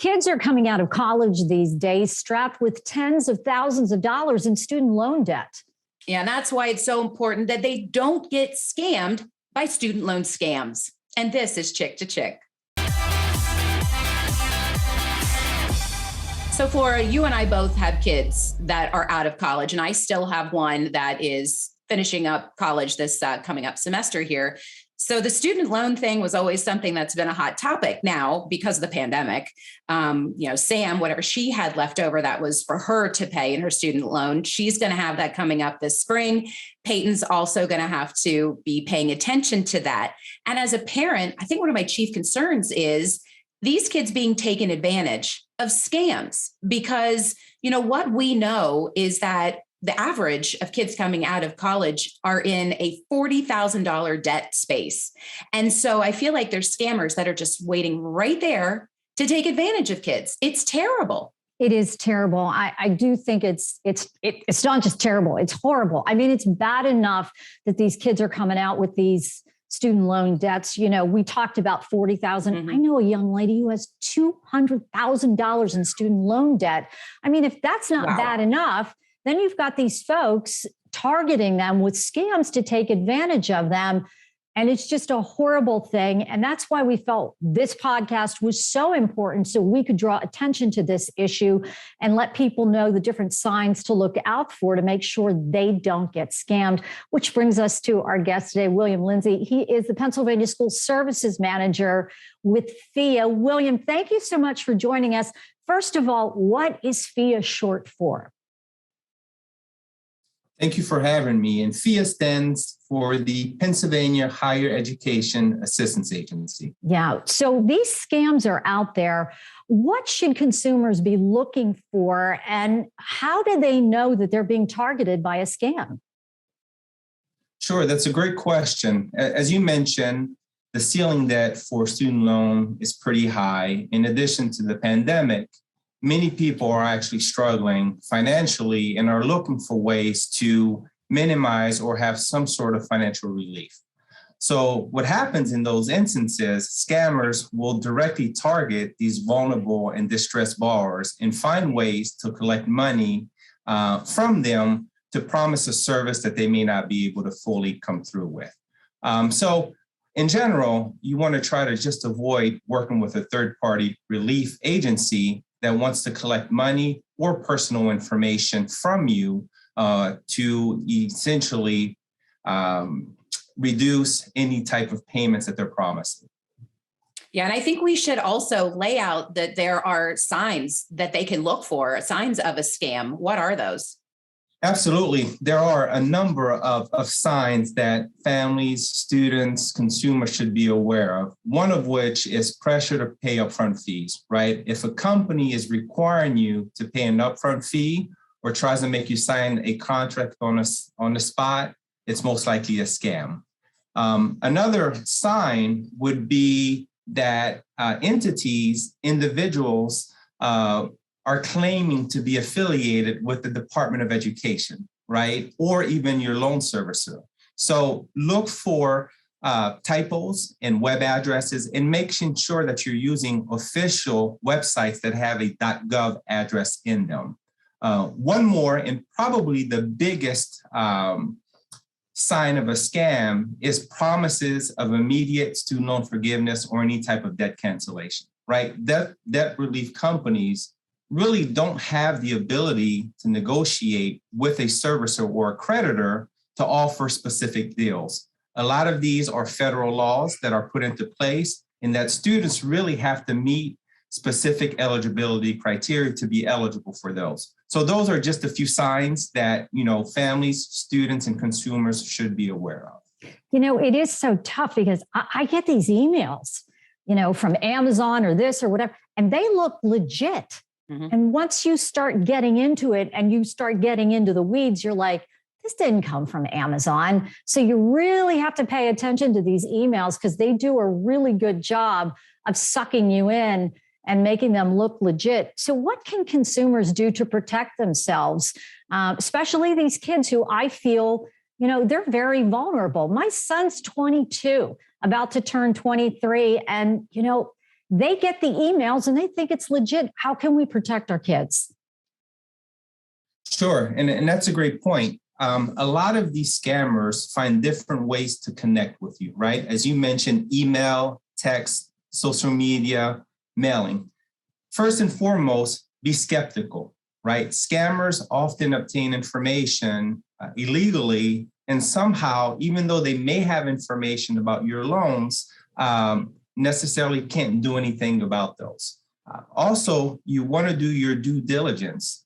Kids are coming out of college these days strapped with tens of thousands of dollars in student loan debt. Yeah, and that's why it's so important that they don't get scammed by student loan scams. And this is Chick to Chick. So Flora, you and I both have kids that are out of college, and I still have one that is finishing up college this coming up semester here. So the student loan thing was always something that's been a hot topic. Now, because of the pandemic, Sam, whatever she had left over, that was for her to pay in her student loan. She's going to have that coming up this spring. Peyton's also going to have to be paying attention to that. And as a parent, I think one of my chief concerns is these kids being taken advantage of scams, because, what we know is that the average of kids coming out of college are in a $40,000 debt space. And so I feel like there's scammers that are just waiting right there to take advantage of kids. It's terrible. It is terrible. I do think it's not just terrible. It's horrible. I mean, it's bad enough that these kids are coming out with these student loan debts. We talked about 40,000. I know a young lady who has $200,000 in student loan debt. I mean, if that's not bad enough, then you've got these folks targeting them with scams to take advantage of them. And it's just a horrible thing. And that's why we felt this podcast was so important, so we could draw attention to this issue and let people know the different signs to look out for to make sure they don't get scammed. Which brings us to our guest today, William Lindsay. He is the Pennsylvania School Services Manager with PHEAA. William, thank you so much for joining us. First of all, what is PHEAA short for? Thank you for having me. And PHEAA stands for the Pennsylvania Higher Education Assistance Agency. Yeah. So these scams are out there. What should consumers be looking for, and how do they know that they're being targeted by a scam? Sure, that's a great question. As you mentioned, the ceiling debt for student loan is pretty high. In addition to the pandemic, many people are actually struggling financially and are looking for ways to minimize or have some sort of financial relief. So what happens in those instances, scammers will directly target these vulnerable and distressed borrowers and find ways to collect money from them to promise a service that they may not be able to fully come through with. So in general, you want to try to just avoid working with a third-party relief agency that wants to collect money or personal information from you to essentially reduce any type of payments that they're promising. Yeah, and I think we should also lay out that there are signs that they can look for, signs of a scam. What are those? Absolutely. There are a number of signs that families, students, consumers should be aware of, one of which is pressure to pay upfront fees, right? If a company is requiring you to pay an upfront fee or tries to make you sign a contract on the spot, it's most likely a scam. Another sign would be that individuals, are claiming to be affiliated with the Department of Education, right? Or even your loan servicer. So look for typos in web addresses and making sure that you're using official websites that have a .gov address in them. One more, and probably the biggest sign of a scam, is promises of immediate student loan forgiveness or any type of debt cancellation, right? Debt relief companies really don't have the ability to negotiate with a servicer or a creditor to offer specific deals. A lot of these are federal laws that are put into place, and that students really have to meet specific eligibility criteria to be eligible for those. So those are just a few signs that, families, students, and consumers should be aware of. It is so tough because I get these emails, from Amazon or this or whatever, and they look legit. Mm-hmm. And once you start getting into it and you start getting into the weeds, you're like, this didn't come from Amazon. So you really have to pay attention to these emails because they do a really good job of sucking you in and making them look legit. So what can consumers do to protect themselves, especially these kids who I feel, they're very vulnerable. My son's 22, about to turn 23. And, they get the emails and they think it's legit. How can we protect our kids? Sure. And that's a great point. A lot of these scammers find different ways to connect with you, right? As you mentioned, email, text, social media, mailing. First and foremost, be skeptical, right? Scammers often obtain information illegally, and somehow, even though they may have information about your loans, necessarily can't do anything about those. Also, you want to do your due diligence.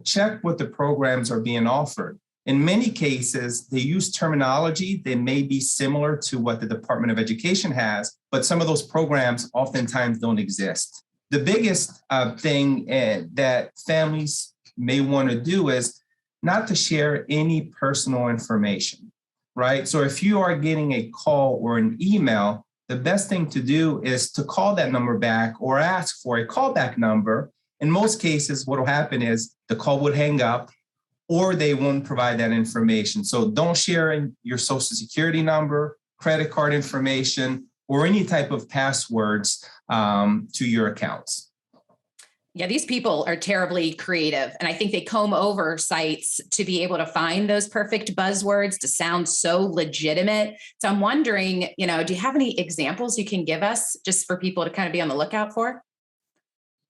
Check what the programs are being offered. In many cases, they use terminology that may be similar to what the Department of Education has, but some of those programs oftentimes don't exist. The biggest thing that families may want to do is not to share any personal information, right? So if you are getting a call or an email, the best thing to do is to call that number back or ask for a callback number. In most cases, what will happen is the call would hang up or they won't provide that information. So don't share your social security number, credit card information, or any type of passwords to your accounts. Yeah, these people are terribly creative. And I think they comb over sites to be able to find those perfect buzzwords to sound so legitimate. So I'm wondering, do you have any examples you can give us just for people to kind of be on the lookout for?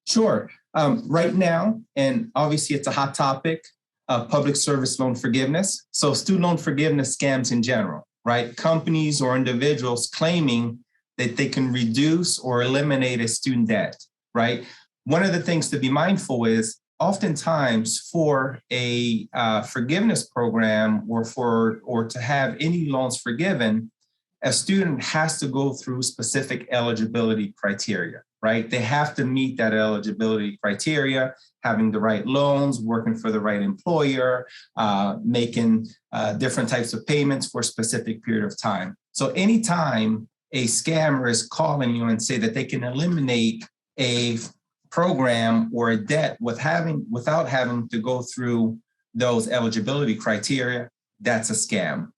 Sure. Right now, and obviously it's a hot topic, public service loan forgiveness. So student loan forgiveness scams in general, right? Companies or individuals claiming that they can reduce or eliminate a student debt, right? One of the things to be mindful is oftentimes for a forgiveness program or to have any loans forgiven, a student has to go through specific eligibility criteria, right? They have to meet that eligibility criteria, having the right loans, working for the right employer, making different types of payments for a specific period of time. So anytime a scammer is calling you and say that they can eliminate a program or a debt without having to go through those eligibility criteria, that's a scam.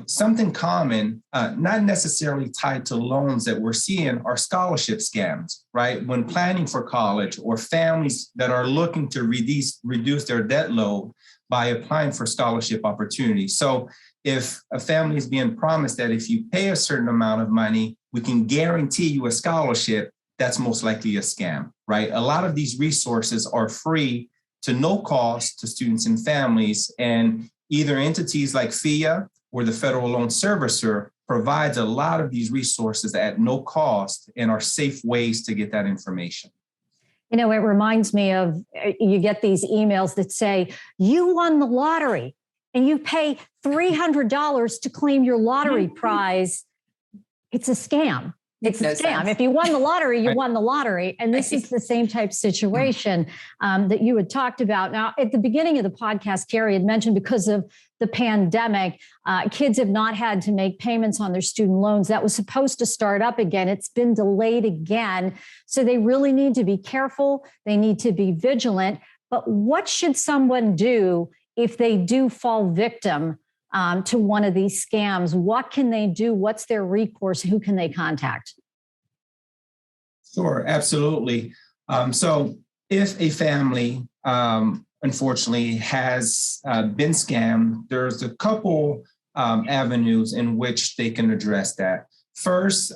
Something common, not necessarily tied to loans that we're seeing, are scholarship scams, right? When planning for college or families that are looking to reduce their debt load by applying for scholarship opportunities. So if a family is being promised that if you pay a certain amount of money, we can guarantee you a scholarship, that's most likely a scam, right? A lot of these resources are free to no cost to students and families, and either entities like PHEAA or the Federal Loan Servicer provides a lot of these resources at no cost and are safe ways to get that information. It reminds me of, you get these emails that say, you won the lottery and you pay $300 to claim your lottery prize. It's a scam. It's a scam. If you won the lottery, you won the lottery. And this is the same type situation that you had talked about. Now, at the beginning of the podcast, Carrie had mentioned because of the pandemic, kids have not had to make payments on their student loans. That was supposed to start up again. It's been delayed again. So they really need to be careful. They need to be vigilant. But what should someone do if they do fall victim to one of these scams? What can they do? What's their recourse? Who can they contact? Sure, absolutely. So if a family, unfortunately, has been scammed, there's a couple avenues in which they can address that. First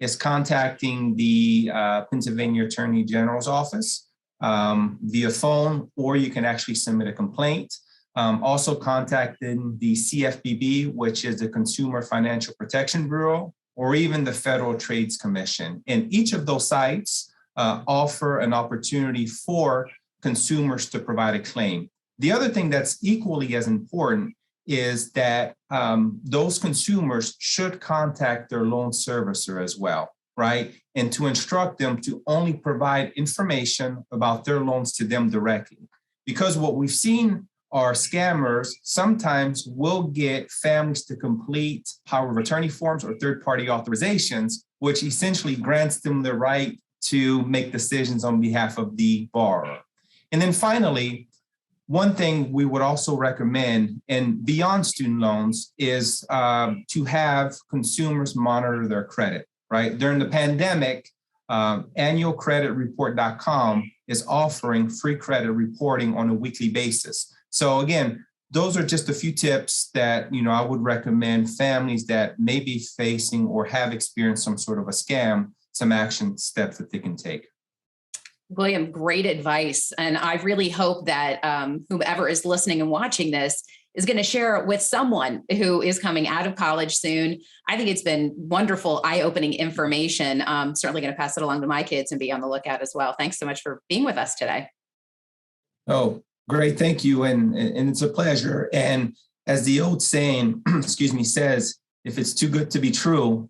is contacting the Pennsylvania Attorney General's office via phone, or you can actually submit a complaint. Also contacting the CFPB, which is the Consumer Financial Protection Bureau, or even the Federal Trades Commission. And each of those sites offer an opportunity for consumers to provide a claim. The other thing that's equally as important is that those consumers should contact their loan servicer as well, right? And to instruct them to only provide information about their loans to them directly. Because what we've seen are scammers sometimes will get families to complete power of attorney forms or third-party authorizations, which essentially grants them the right to make decisions on behalf of the borrower. And then finally, one thing we would also recommend, and beyond student loans, is to have consumers monitor their credit, right? During the pandemic, annualcreditreport.com is offering free credit reporting on a weekly basis. So again, those are just a few tips that, I would recommend families that may be facing or have experienced some sort of a scam, some action steps that they can take. William, great advice. And I really hope that whomever is listening and watching this is going to share it with someone who is coming out of college soon. I think it's been wonderful, eye-opening information. I'm certainly going to pass it along to my kids and be on the lookout as well. Thanks so much for being with us today. Oh, great. Thank you. And it's a pleasure. And as the old saying, says, if it's too good to be true,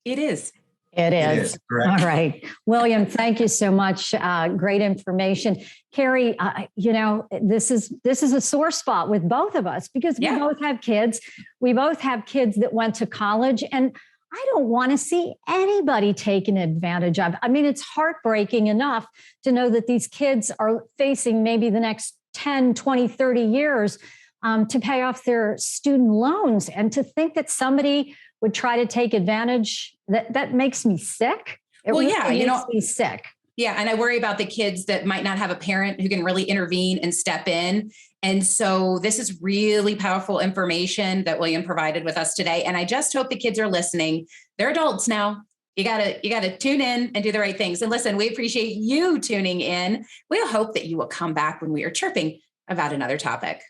it is. It is. Correct. All right. William, thank you so much. Great information. Carrie, this is a sore spot with both of us because we both have kids. We both have kids that went to college, and I don't want to see anybody taken advantage of. I mean, it's heartbreaking enough to know that these kids are facing maybe the next 10, 20, 30 years to pay off their student loans, and to think that somebody would try to take advantage, that makes me sick. It makes me sick. Yeah. And I worry about the kids that might not have a parent who can really intervene and step in. And so this is really powerful information that William provided with us today. And I just hope the kids are listening. They're adults now. You gotta tune in and do the right things. And listen, we appreciate you tuning in. We'll hope that you will come back when we are chirping about another topic.